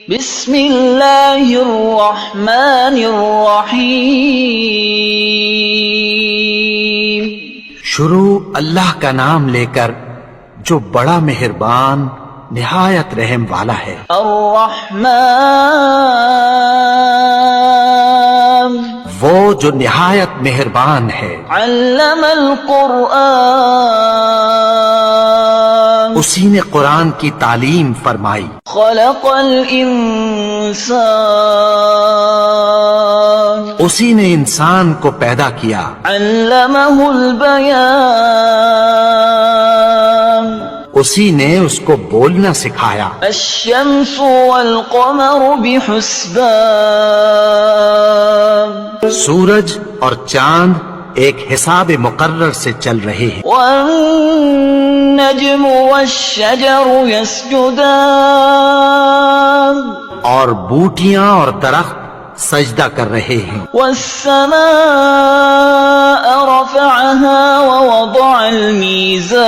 بسم اللہ الرحمن الرحیم۔ شروع اللہ کا نام لے کر جو بڑا مہربان نہایت رحم والا ہے۔ الرحمن وہ جو نہایت مہربان ہے۔ علم القرآن اسی نے قرآن کی تعلیم فرمائی۔ خلق الانسان اسی نے انسان کو پیدا کیا۔ علمہ البیان اسی نے اس کو بولنا سکھایا۔ الشمس والقمر بحسبان سورج اور چاند ایک حساب مقرر سے چل رہے ہیں۔ والنجم والشجر يسجدان اور بوٹیاں اور درخت سجدہ کر رہے ہیں۔ والسماء رفعها ووضع الميزان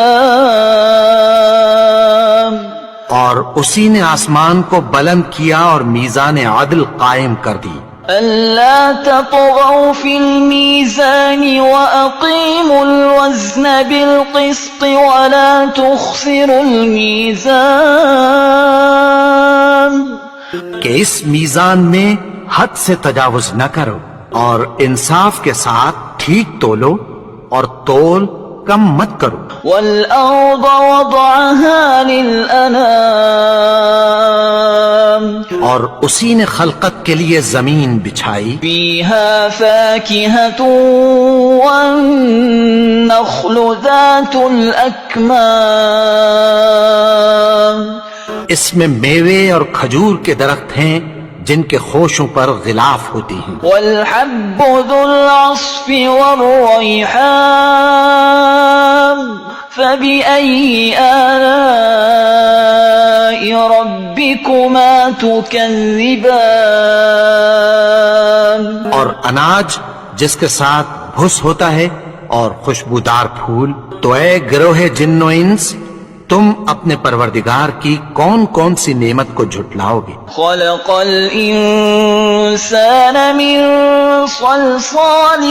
اور اسی نے آسمان کو بلند کیا اور میزان عدل قائم کر دی۔ ألا تطغوا في الميزان وأقيموا الوزن بالقسط ولا تخسروا الميزان کہ اس میزان میں حد سے تجاوز نہ کرو اور انصاف کے ساتھ ٹھیک تولو اور تول کم مت کرو۔ والأرض وضعها للأنام اور اسی نے خلقت کے لیے زمین بچھائی۔ فيها فاكهة والنخل ذات الأكمام اس میں میوے اور کھجور کے درخت ہیں جن کے خوشوں پر غلاف ہوتی ہیں۔ والحب ذو العصف والريحان فبأي آلاء ربكما تكذبان اور اناج جس کے ساتھ بھس ہوتا ہے اور خوشبودار پھول۔ تو اے گروہ جن و انس، تم اپنے پروردگار کی کون کون سی نعمت کو جھٹلاؤ گے؟ خلق الإنسان من صلصال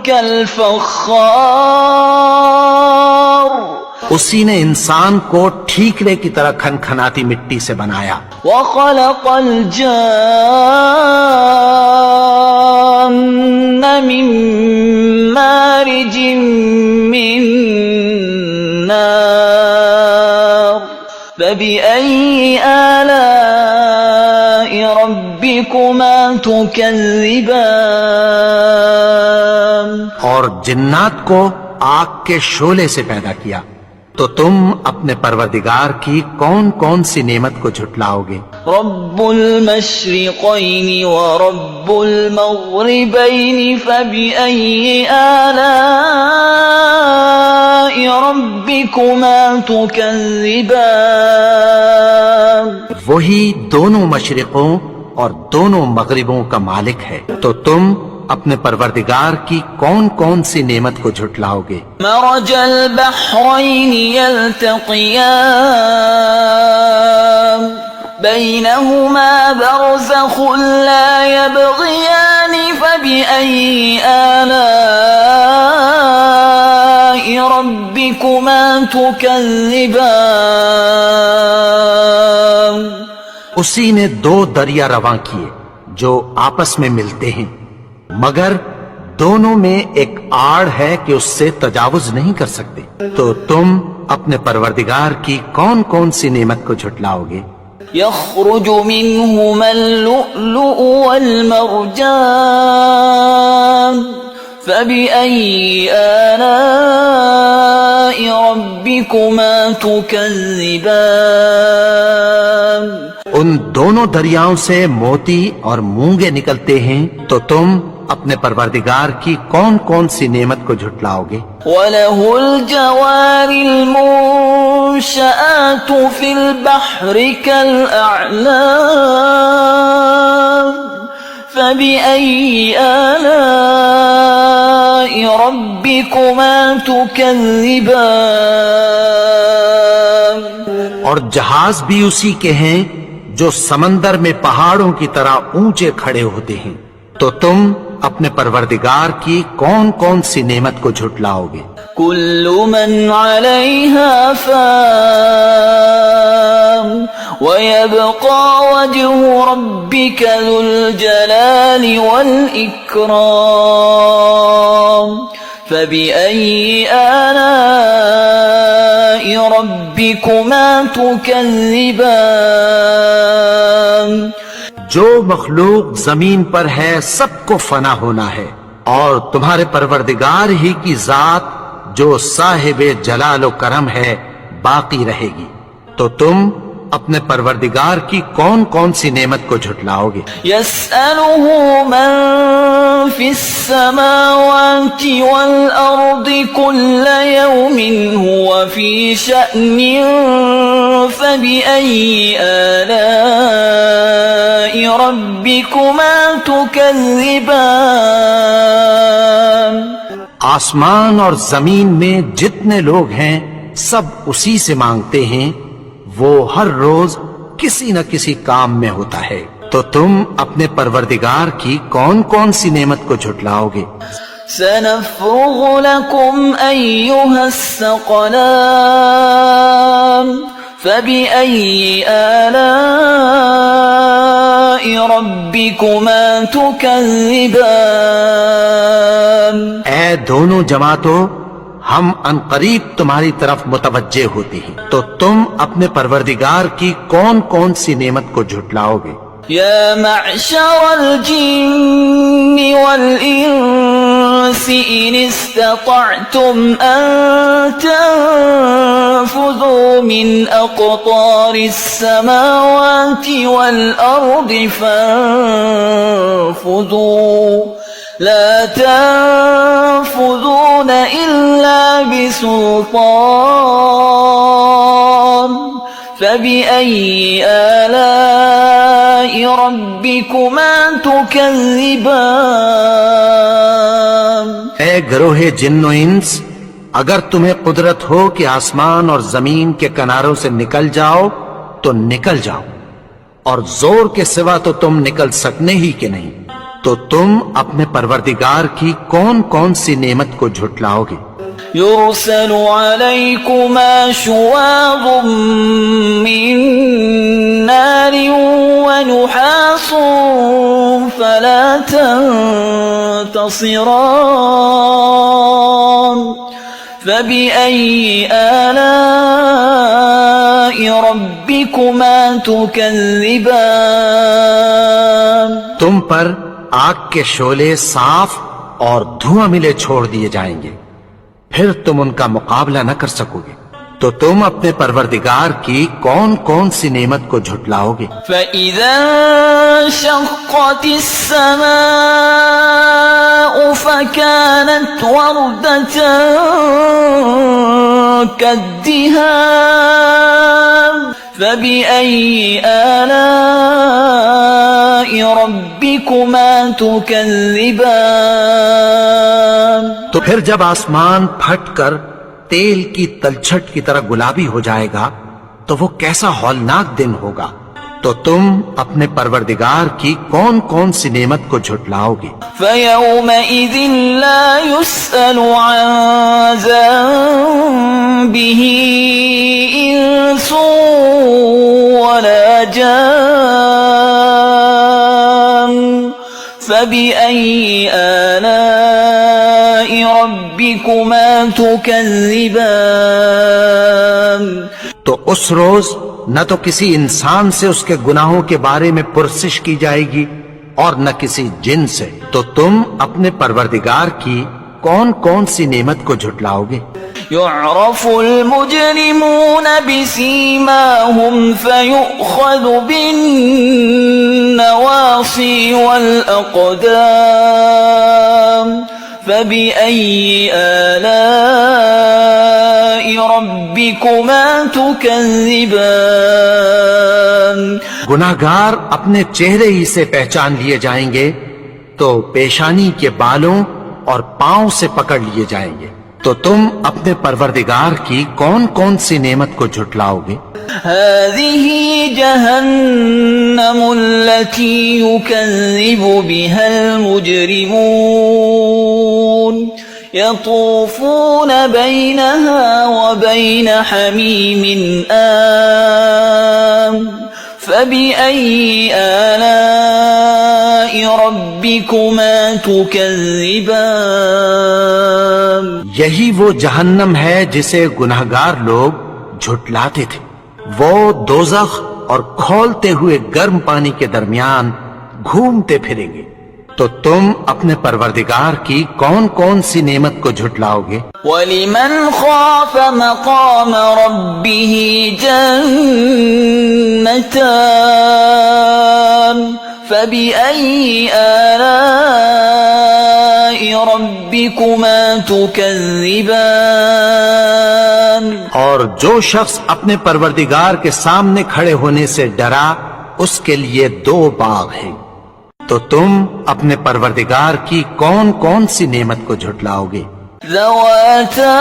كالفخار اسی نے انسان کو ٹھیکرے کی طرح کھنکھناتی مٹی سے بنایا۔ وخلق الجان من مارج من نار فبأي آلاء ربكما تكذبان اور جنات کو آگ کے شعلے سے پیدا کیا، تو تم اپنے پروردگار کی کون کون سی نعمت کو جھٹلاؤ گے؟ رب المشرقين ورب المغربين فبأي آلاء ربكما تكذبان وہی دونوں مشرقوں اور دونوں مغربوں کا مالک ہے، تو تم اپنے پروردگار کی کون کون سی نعمت کو جھٹلاؤ گے؟ مرج البحرين يلتقيان بينهما برزخ لا يبغيان فبأي آلاء ربكما تكذبان اسی نے دو دریا رواں کیے جو آپس میں ملتے ہیں، مگر دونوں میں ایک آڑ ہے کہ اس سے تجاوز نہیں کر سکتے، تو تم اپنے پروردگار کی کون کون سی نعمت کو جھٹلاؤ گے؟ يخرج منهما اللؤلؤ والمرجان فبأي آلاء ربكما تكذبان ان دونوں دریاؤں سے موتی اور مونگے نکلتے ہیں، تو تم اپنے پروردگار کی کون کون سی نعمت کو جھٹلاؤ گے؟ وَلَهُ الْجَوَارِ الْمُنشَآتُ فِي الْبَحْرِ كَالْأَعْلَامِ فَبِأَيِّ آلَاءِ رَبِّكُمَا تُكَذِّبَانِ اور جہاز بھی اسی کے ہیں جو سمندر میں پہاڑوں کی طرح اونچے کھڑے ہوتے ہیں، تو تم اپنے پروردگار کی کون کون سی نعمت کو جھٹلاؤ گے؟ كل من عليها فان ويبقى وجه ربك ذو الجلال والإكرام فبأي آلاء ربكما تكذبان جو مخلوق زمین پر ہے سب کو فنا ہونا ہے، اور تمہارے پروردگار ہی کی ذات جو صاحب جلال و کرم ہے باقی رہے گی، تو تم اپنے پروردگار کی کون کون سی نعمت کو جھٹلاؤ گے؟ يسأله من في السماوات والأرض كل يوم هو في شأن فبأي آلاء ربكما تكذبان آسمان اور زمین میں جتنے لوگ ہیں سب اسی سے مانگتے ہیں، وہ ہر روز کسی نہ کسی کام میں ہوتا ہے، تو تم اپنے پروردگار کی کون کون سی نعمت کو جھٹلاؤ گے؟ سنفرغ لكم أيها الثقلان فبأي آلاء ربكما تكذبان اے دونوں جماعتوں، ہم عنقریب تمہاری طرف متوجہ ہوتے ہیں، تو تم اپنے پروردگار کی کون کون سی نعمت کو جھٹلاؤ گے؟ يا معشر الجن والإنس إن استطعتم أن تنفذوا من أقطار السماوات والأرض فانفذوا لا تنفذون إلا بسلطان فبأي آلاء ربكما تكذبان اے گروہ جن و انس، اگر تمہیں قدرت ہو کہ آسمان اور زمین کے کناروں سے نکل جاؤ تو نکل جاؤ، اور زور کے سوا تو تم نکل سکنے ہی کہ نہیں، تو تم اپنے پروردگار کی کون کون سی نعمت کو جھٹلاؤ گے؟ يرسل عليكما شواظ من نار ونحاس فلا تنتصران فبأي آلاء ربكما تكذبان تم پر آگ کے شعلے صاف اور دھواں ملے چھوڑ دیے جائیں گے، پھر تم ان کا مقابلہ نہ کر سکو گے، تو تم اپنے پروردگار کی کون کون سی نعمت کو جھٹلاؤ گے؟ فَإِذَا انشَقَّتِ السَّمَاءُ فَكَانَتْ وَرْدَةً كَالدِّهَانِ فَبِأَيِّ آلَاءِ رَبِّكُمَا تُكَذِّبَانِ تو پھر جب آسمان پھٹ کر تیل کی تلچھٹ کی طرح گلابی ہو جائے گا تو وہ کیسا ہولناک دن ہوگا، تو تم اپنے پروردگار کی کون کون سی نعمت کو جھٹلاؤ گے؟ فَيَوْمَئِذٍ لَا يُسْأَلُ عَنْ ذَنبِهِ إِنسٌ وَلَا جَانٌ فَبِأَيِّ آلَاءِ رَبِّكُمَا تُكَذِّبَانِ تو اس روز نہ تو کسی انسان سے اس کے گناہوں کے بارے میں پرسش کی جائے گی اور نہ کسی جن سے، تو تم اپنے پروردگار کی کون کون سی نعمت کو جھٹلاؤ گے؟ يعرف المجرمون بسيماهم فيؤخذ بالنواصي والأقدام فبأي آلاء ربكما تكذبان گناہگار اپنے چہرے ہی سے پہچان لیے جائیں گے، تو پیشانی کے بالوں اور پاؤں سے پکڑ لیے جائیں گے، تو تم اپنے پروردگار کی کون کون سی نعمت کو جھٹلاؤ گے؟ هذه جهنم التي يكذب بها المجرمون يطوفون بينها وبين حميم آن فبأي آلاء ربكما تكذبان یہی وہ جہنم ہے جسے گنہگار لوگ جھٹلاتے تھے، وہ دوزخ اور کھولتے ہوئے گرم پانی کے درمیان گھومتے پھریں گے۔ تو تم اپنے پروردگار کی کون کون سی نعمت کو جھٹلاؤ گے؟ وَلِمَنْ خَافَ مَقَامَ رَبِّهِ جَنَّتَانِ فَبِأَيِّ آلَاءِ رَبِّكُمَا تُكَذِّبَانِ اور جو شخص اپنے پروردگار کے سامنے کھڑے ہونے سے ڈرا، اس کے لیے دو باغ ہیں۔ تو تم اپنے پروردگار کی کون کون سی نعمت کو جھٹلاؤ گے؟ ذواتا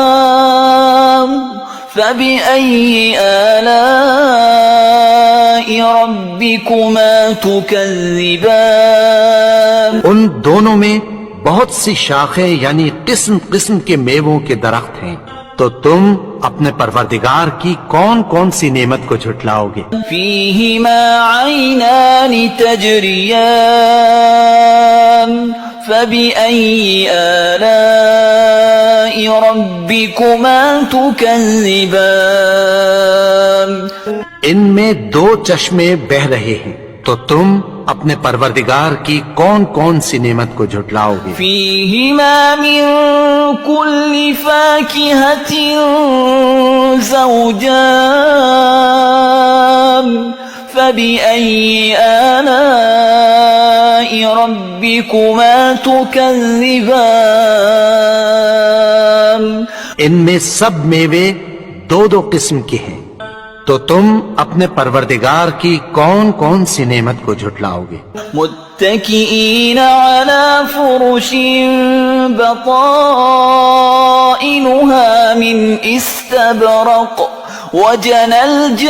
افنان فبأي آلاء ربكما تكذبان ان دونوں میں بہت سی شاخیں یعنی قسم قسم کے میووں کے درخت ہیں، تو تم اپنے پروردگار کی کون کون سی نعمت کو جھٹلاؤ گے؟ فيهما عينان تجريان فبأي آلاء ربكما تكذبان ان میں دو چشمے بہ رہے ہیں، تو تم اپنے پروردگار کی کون کون سی نعمت کو جھٹلاؤ گے؟ فيهما من كل فاكهة زوجان فبأي آلاء ربكما تكذبان ان میں سب میوے دو دو قسم کے ہیں، تو تم اپنے پروردگار کی کون کون سی نعمت کو جھٹلاؤ گے؟ متكئين على فرش بطائنها من استبرق وجنى الجنتين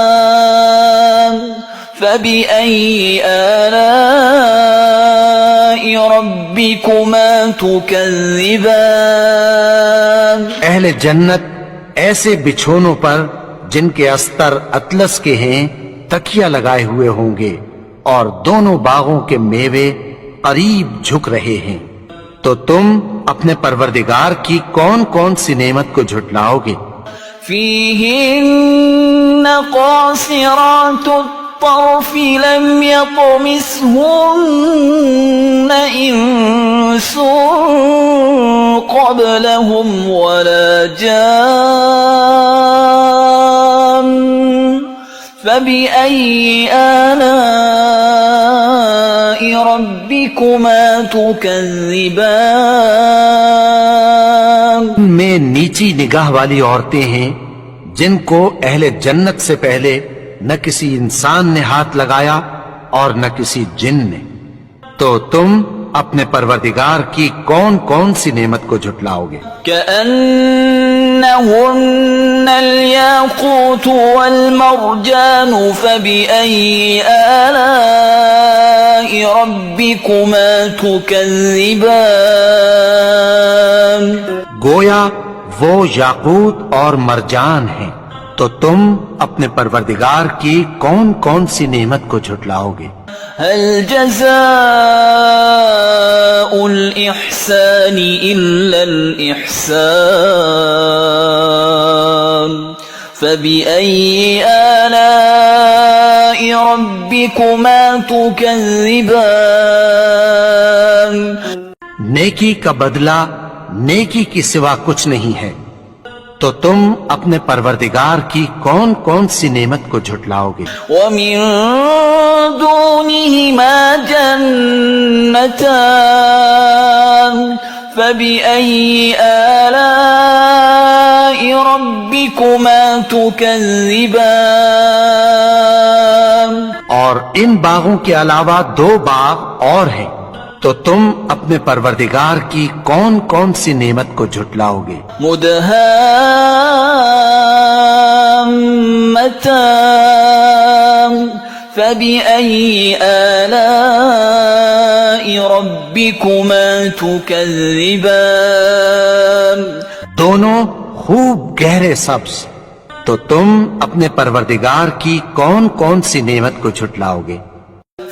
دان فبأي آلاء ربكما تكذبان اہل جنت ایسے بچھونوں پر جن کے استر اطلس کے ہیں تکیہ لگائے ہوئے ہوں گے، اور دونوں باغوں کے میوے قریب جھک رہے ہیں، تو تم اپنے پروردگار کی کون کون سی نعمت کو جھٹلاؤ گے؟ فيهن قاصرات الطرف لم يطمثهن إنس قبلهم ولا جان فبأي آلاء ربكما تكذبان میں نیچی نگاہ والی عورتیں ہیں جن کو اہل جنت سے پہلے نہ کسی انسان نے ہاتھ لگایا اور نہ کسی جن نے، تو تم اپنے پروردگار کی کون کون سی نعمت کو جھٹلاؤ گے؟ كأنهن الياقوت والمرجان فبأي آلاء ربكما تكذبان گویا وہ یاقوت اور مرجان ہیں، تو تم اپنے پروردگار کی کون کون سی نعمت کو جھٹلاؤ گے؟ هل جزاء الإحسان إلا الإحسان فبأي آلاء ربكما تكذبان نیکی کا بدلہ نیکی کی سوا کچھ نہیں ہے، تو تم اپنے پروردگار کی کون کون سی نعمت کو جھٹلاؤ گے؟ ومن دونهما جنتان فبأي آلاء ربكما تكذبان اور ان باغوں کے علاوہ 2 باغ اور ہیں، تو تم اپنے پروردگار کی کون کون سی نعمت کو جھٹلاؤ گے؟ مدهامتان فبأي آلاء ربكما تكذبان دونوں خوب گہرے سبز، تو تم اپنے پروردگار کی کون کون سی نعمت کو جھٹلاؤ گے؟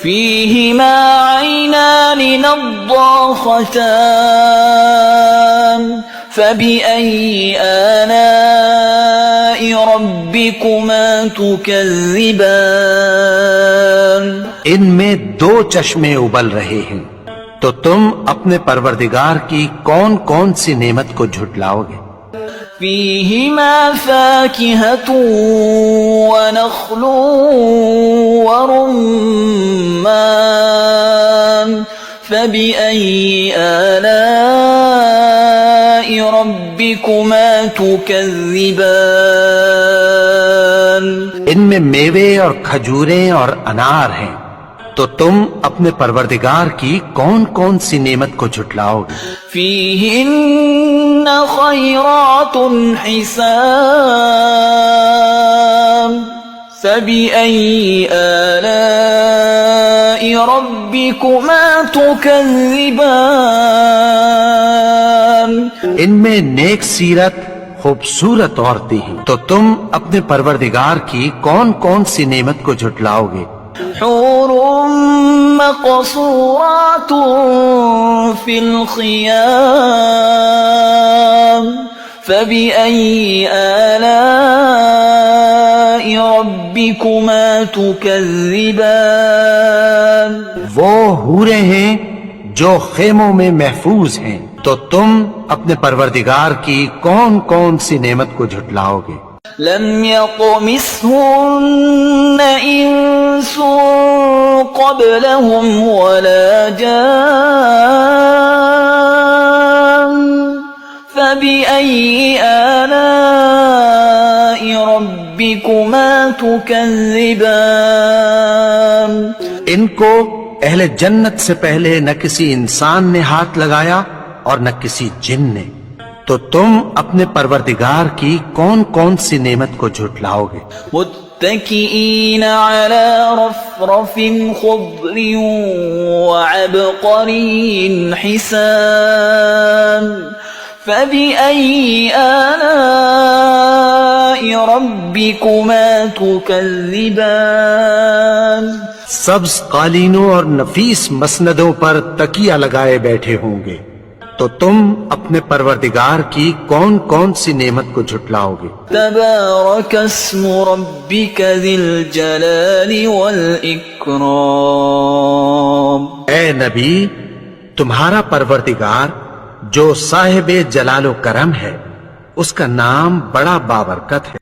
فيهما عينان نضاختان فبأي آلاء ربكما تكذبان ان میں 2 چشمے ابل رہے ہیں، تو تم اپنے پروردگار کی کون کون سی نعمت کو جھٹلاؤ گے؟ فيهما فاكهة ونخل ورمان فبأي آلاء ربكما تكذبان ان میں میوے اور کھجوریں اور انار ہیں، تو تم اپنے پروردگار کی کون کون سی نعمت کو جھٹلاؤ گے؟ فيهن خيرات حسان فبأي آلاء ربكما تكذبان ان میں نیک سیرت خوبصورت عورتیں ہیں، تو تم اپنے پروردگار کی کون کون سی نعمت کو جھٹلاؤ گے؟ حور مقصورات في الخيام فبأي آلاء ربكما تكذبان وہ حوریں ہیں جو خیموں میں محفوظ ہیں، تو تم اپنے پروردگار کی کون کون سی نعمت کو جھٹلاؤ گے؟ لم يطمثهن إنس قبلهم ولا جان فبأي آلاء ربكما تكذبان ان کو اہل جنت سے پہلے نہ کسی انسان نے ہاتھ لگایا اور نہ کسی جن نے، تو تم اپنے پروردگار کی کون کون سی نعمت کو جھٹلاؤ گے؟ متكئين على رفرف خضر وعبقري حسان فبأي آلاء ربكما تكذبان سبز قالینوں اور نفیس مسندوں پر تکیہ لگائے بیٹھے ہوں گے، تو تم اپنے پروردگار کی کون کون سی نعمت کو جھٹلاؤ گے؟ تبارك اسم ربك ذي الجلال والإكرام اے نبی، تمہارا پروردگار جو صاحب جلال و کرم ہے، اس کا نام بڑا بابرکت ہے۔